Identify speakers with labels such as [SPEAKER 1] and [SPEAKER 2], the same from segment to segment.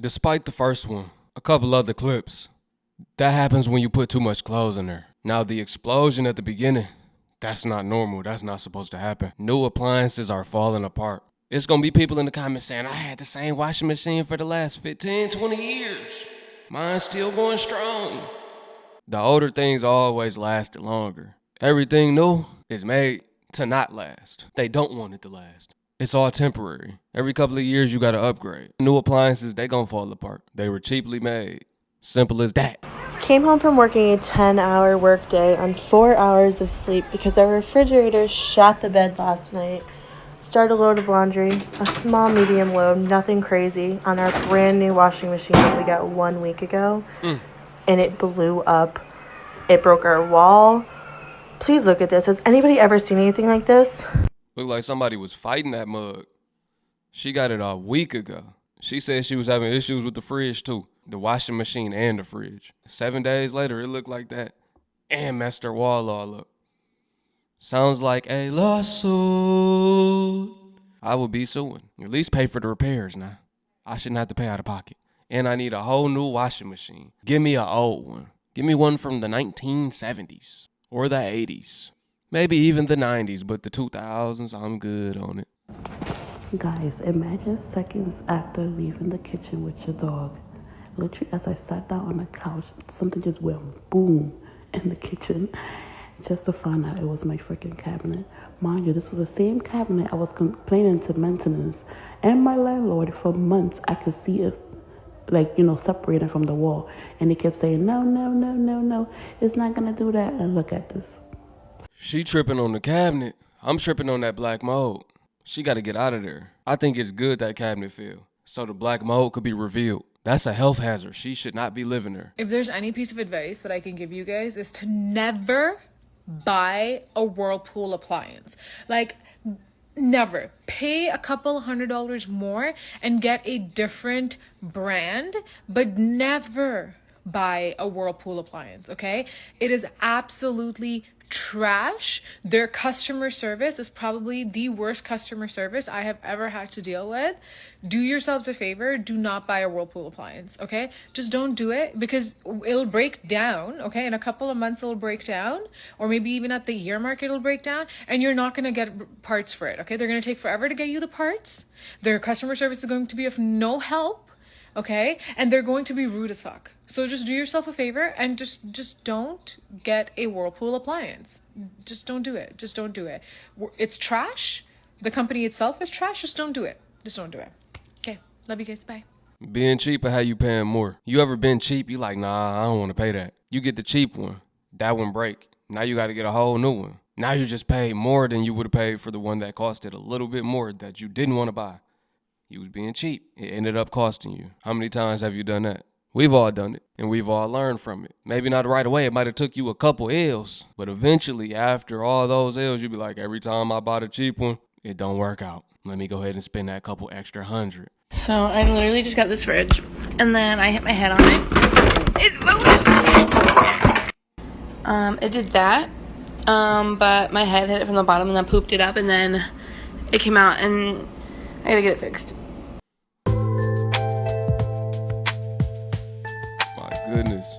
[SPEAKER 1] Despite the first one, a couple other clips. That happens when you put too much clothes in there. Now the explosion at the beginning, that's not normal. That's not supposed to happen. New appliances are falling apart. It's gonna be people in the comments saying, I had the same washing machine for the last 15, 20 years. Mine's still going strong. The older things always lasted longer. Everything new is made to not last. They don't want it to last. It's all temporary. Every couple of years you gotta upgrade. New appliances, they gonna fall apart. They were cheaply made. Simple as that.
[SPEAKER 2] Came home from working a 10-hour workday on 4 hours of sleep because our refrigerator shot the bed last night. Started a load of laundry, a small medium load, nothing crazy, on our brand new washing machine that we got 1 week ago. And it blew up. It broke our wall. Please look at this. Has anybody ever seen anything like this?
[SPEAKER 1] Looked like somebody was fighting that mug. She got it a week ago. She said she was having issues with the fridge too. The washing machine and the fridge. 7 days later, it looked like that. And messed her wall all up. Sounds like a lawsuit. I would be suing. At least pay for the repairs now. I shouldn't have to pay out of pocket. And I need a whole new washing machine. Give me an old one. Give me one from the 1970s. Or the 80s. Maybe even the 90s, but the 2000s, I'm good on it.
[SPEAKER 3] Guys, imagine seconds after leaving the kitchen with your dog. Literally, as I sat down on the couch, something just went boom in the kitchen. Just to find out it was my freaking cabinet. Mind you, this was the same cabinet I was complaining to maintenance and my landlord for months. I could see it, separated from the wall. And they kept saying, no, it's not gonna do that. And look at this.
[SPEAKER 1] She tripping on the cabinet. I'm tripping on that black mold. She got to get out of there. I think it's good that cabinet fell, so the black mold could be revealed. That's a health hazard. She should not be living there.
[SPEAKER 4] If there's any piece of advice that I can give you guys is to never buy a Whirlpool appliance. Never. Pay a couple $100 more and get a different brand, but never buy a Whirlpool appliance, okay? It is absolutely trash. Their customer service is probably the worst customer service I have ever had to deal with. Do yourselves a favor, do not buy a Whirlpool appliance, okay? Just don't do it because it'll break down, okay? In a couple of months it'll break down, or maybe even at the year mark it'll break down, and you're not going to get parts for it, okay? They're going to take forever to get you the parts. Their customer service is going to be of no help. Okay? And they're going to be rude as fuck. So just do yourself a favor and just don't get a Whirlpool appliance. Just don't do it. Just don't do it. It's trash. The company itself is trash. Just don't do it. Just don't do it. Okay. Love you guys. Bye.
[SPEAKER 1] Being cheap or how you paying more? You ever been cheap? You like, nah, I don't want to pay that. You get the cheap one. That one break. Now you got to get a whole new one. Now you just pay more than you would have paid for the one that costed a little bit more that you didn't want to buy. You was being cheap. It ended up costing you. How many times have you done that? We've all done it, and we've all learned from it. Maybe not right away. It might have took you a couple L's, but eventually, after all those L's, you'll be like, every time I bought a cheap one, it don't work out. Let me go ahead and spend that couple extra $100.
[SPEAKER 2] So I literally just got this fridge, and then I hit my head on it. It did that, but my head hit it from the bottom, and then pooped it up, and then it came out, and I gotta get it fixed.
[SPEAKER 1] My goodness.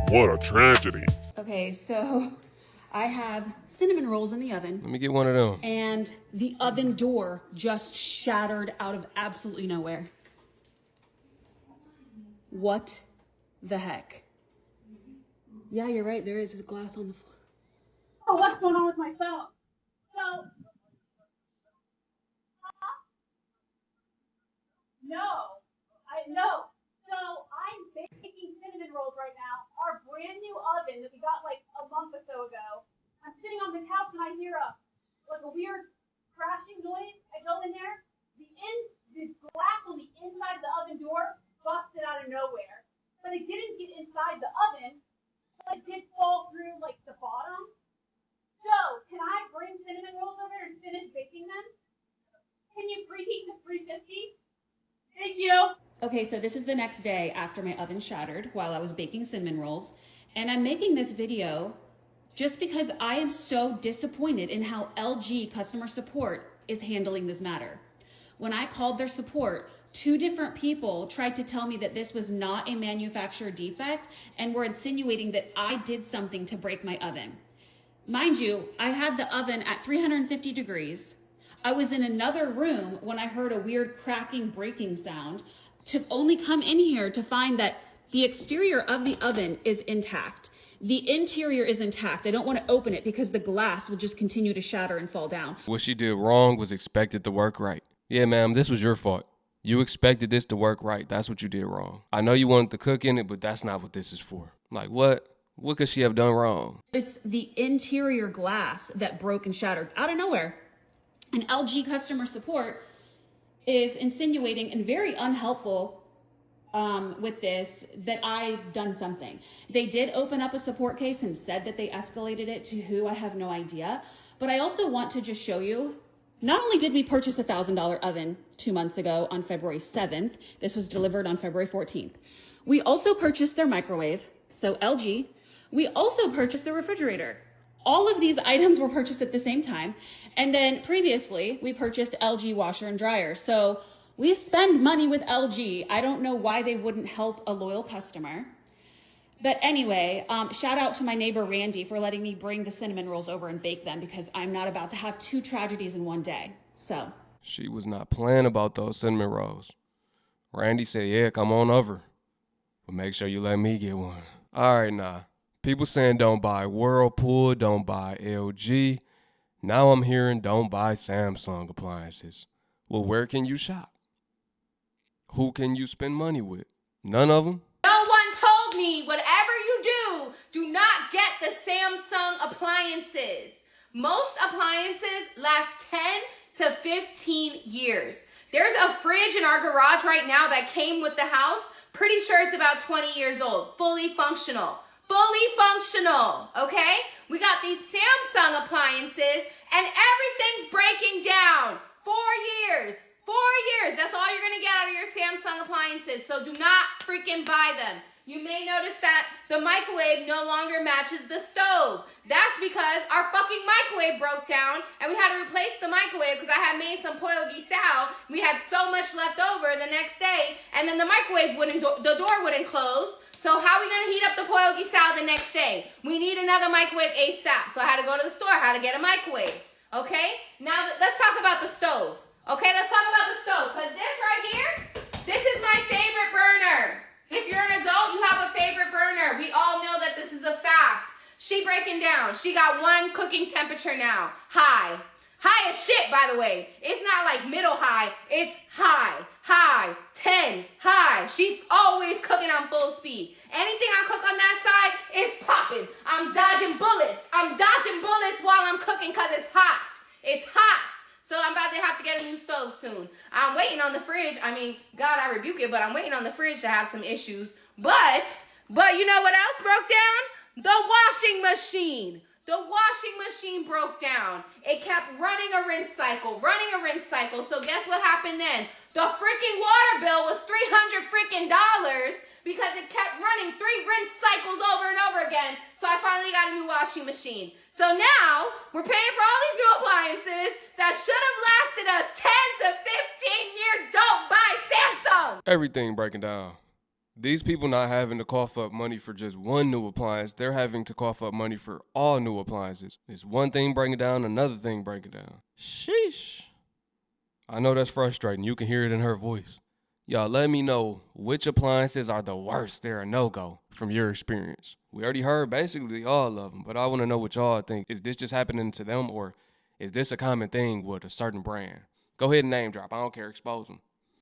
[SPEAKER 5] What a tragedy.
[SPEAKER 6] Okay, so I have cinnamon rolls in the oven.
[SPEAKER 1] Let me get one of them.
[SPEAKER 6] And the oven door just shattered out of absolutely nowhere. What the heck? Yeah, you're right. There is glass on the floor. Oh, what's going on with my phone? No. So I'm baking cinnamon rolls right now. Our brand new oven that we got like a month or so ago. I'm sitting on the couch and I hear a weird crashing noise. I go in there. The glass on the inside of the oven door busted out of nowhere. But it didn't get inside the oven. But it did fall through like the bottom. So, can I bring cinnamon rolls over and finish baking them? Can you preheat to 350? Thank you. Okay, so this is the next day after my oven shattered while I was baking cinnamon rolls. And I'm making this video just because I am so disappointed in how LG customer support
[SPEAKER 7] is handling this matter. When I called their support, 2 different people tried to tell me that this was not a manufacturer defect and were insinuating that I did something to break my oven. Mind you, I had the oven at 350 degrees. I was in another room when I heard a weird cracking, breaking sound, to only come in here to find that the exterior of the oven is intact. The interior is intact. I don't want to open it because the glass will just continue to shatter and fall down.
[SPEAKER 1] What she did wrong was expected to work right. Yeah, ma'am, this was your fault. You expected this to work right. That's what you did wrong. I know you wanted to cook in it, but that's not what this is for. Like, what? What could she have done wrong?
[SPEAKER 7] It's the interior glass that broke and shattered out of nowhere. And LG customer support is insinuating and very unhelpful with this, that I've done something. They did open up a support case and said that they escalated it to who, I have no idea. But I also want to just show you, not only did we purchase a $1,000 oven 2 months ago on February 7th, this was delivered on February 14th. We also purchased their microwave, so LG. We also purchased the refrigerator. All of these items were purchased at the same time. And then previously, we purchased LG washer and dryer. So we spend money with LG. I don't know why they wouldn't help a loyal customer. But anyway, shout out to my neighbor Randy for letting me bring the cinnamon rolls over and bake them, because I'm not about to have 2 tragedies in one day. So
[SPEAKER 1] She was not playing about those cinnamon rolls. Randy said, yeah, come on over. But make sure you let me get one. All right, nah. People saying don't buy Whirlpool, don't buy LG. Now I'm hearing don't buy Samsung appliances. Well, where can you shop? Who can you spend money with? None of them?
[SPEAKER 8] No one told me whatever you do not get the Samsung appliances. Most appliances last 10 to 15 years. There's a fridge in our garage right now that came with the house. Pretty sure it's about 20 years old. Fully functional. Fully functional, okay? We got these Samsung appliances and everything's breaking down. 4 years. 4 years. That's all you're going to get out of your Samsung appliances. So do not freaking buy them. You may notice that the microwave no longer matches the stove. That's because our fucking microwave broke down and we had to replace the microwave because I had made some pollo guisao. We had so much left over the next day, and then the microwave the door wouldn't close. So how are we going to heat up the pollo guisao the next day? We need another microwave ASAP. So I had to go to the store, I had to get a microwave. Okay? Now let's talk about the stove. Okay, let's talk about the stove. Because this right here, this is my favorite burner. If you're an adult, you have a favorite burner. We all know that this is a fact. She breaking down. She got 1 cooking temperature now. High. High as shit, by the way. It's not like middle high. It's high. High. 10. High. She's always cooking on full speed. Anything I cook on that side is popping. I'm dodging bullets. I'm dodging bullets while I'm cooking because it's hot. It's hot. So I'm about to have to get a new stove soon. I'm waiting on the fridge. I mean, God, I rebuke it, but I'm waiting on the fridge to have some issues. But you know what else broke down? The washing machine. The washing machine broke down. It kept running a rinse cycle. So guess what happened then? The freaking water bill was $300 freaking dollars because it kept running 3 rinse cycles over and over again. So I finally got a new washing machine. So now we're paying for all these new appliances that should have lasted us 10 to 15 years. Don't buy Samsung.
[SPEAKER 1] Everything breaking down. These people not having to cough up money for just one new appliance. They're having to cough up money for all new appliances. It's one thing breaking down, another thing breaking down. Sheesh. I know that's frustrating. You can hear it in her voice. Y'all let me know which appliances are the worst. They're a no-go from your experience. We already heard basically all of them, but I want to know what y'all think. Is this just happening to them, or is this a common thing with a certain brand? Go ahead and name drop. I don't care. Expose them.